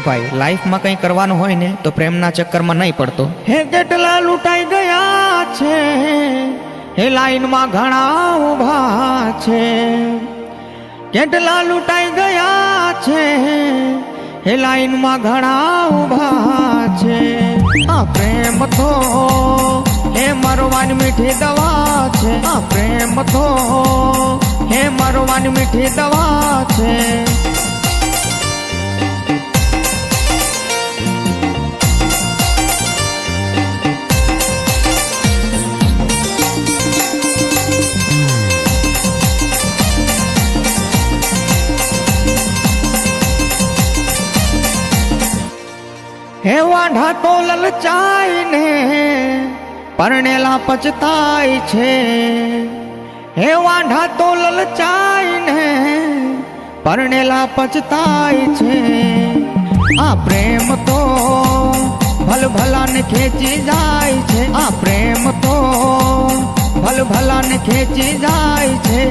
ભાઈ લાઈફમાં કંઈ કરવાનું હોય ને તો પ્રેમના ચક્કરમાં નહીં પડતો. હે કેટલા લૂંટાઈ ગયા છે, હે લાઈનમાં ઘણા ઊભા છે. કેટલા લૂંટાઈ ગયા છે, હે લાઈનમાં ઘણા ઊભા છે. આ પ્રેમ તો હે મરવાની મીઠી દવા છે. આ પ્રેમ તો હે મરવાની મીઠી દવા છે. હે વાંઢા તો લલચાય ને પરણેલા પચતાય છે. હે વાંઢા તો લલચાય ને પરણેલા પચતાય છે. આ પ્રેમ તો ભલભલાને ખેંચી જાય છે. આ પ્રેમ તો ભલભલાને ખેંચી જાય છે.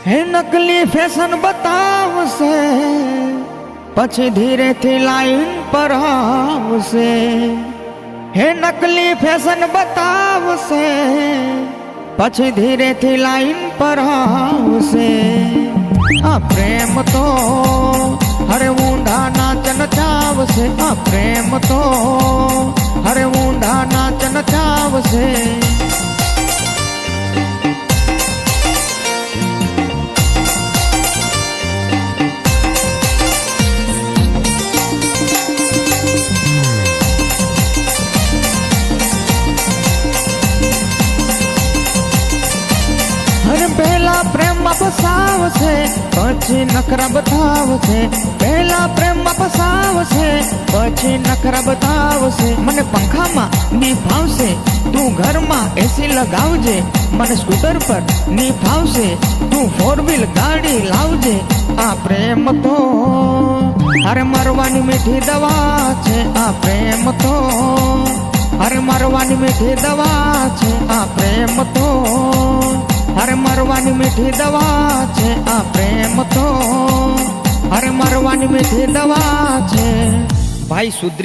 હે નકલી ફેશન બતાવશે પછી ધીરેથી લાઈન પર આવશે. હે નકલી ફેશન બતાવશે પછી ધીરેથી લાઈન પર આવશે. આ પ્રેમ તો હરે ઊંધા નાચ નચાવશે. આ પ્રેમ તો હરે ઊંધા નાચ નચાવશે. પહેલા પ્રેમમાં ફસાવશે પછી નખરા બતાવશે. પહેલા પ્રેમમાં ફસાવશે પછી નખરા બતાવશે. મને પંખામાં ની ફાવશે તું ઘરમાં એસી લગાવજે. મને સ્કૂટર પર ની ફાવશે તું 4 વ્હીલ ગાડી લાવજે. આ પ્રેમ તો અરે મરવાની મીઠી દવા છે. આ પ્રેમ તો અરે મરવાની મીઠી દવા છે. આ પ્રેમ તો અરે મરવાની મીઠી દવા છે. આ પ્રેમ તો અરે મરવાની મીઠી દવા છે. ભાઈ સુધરી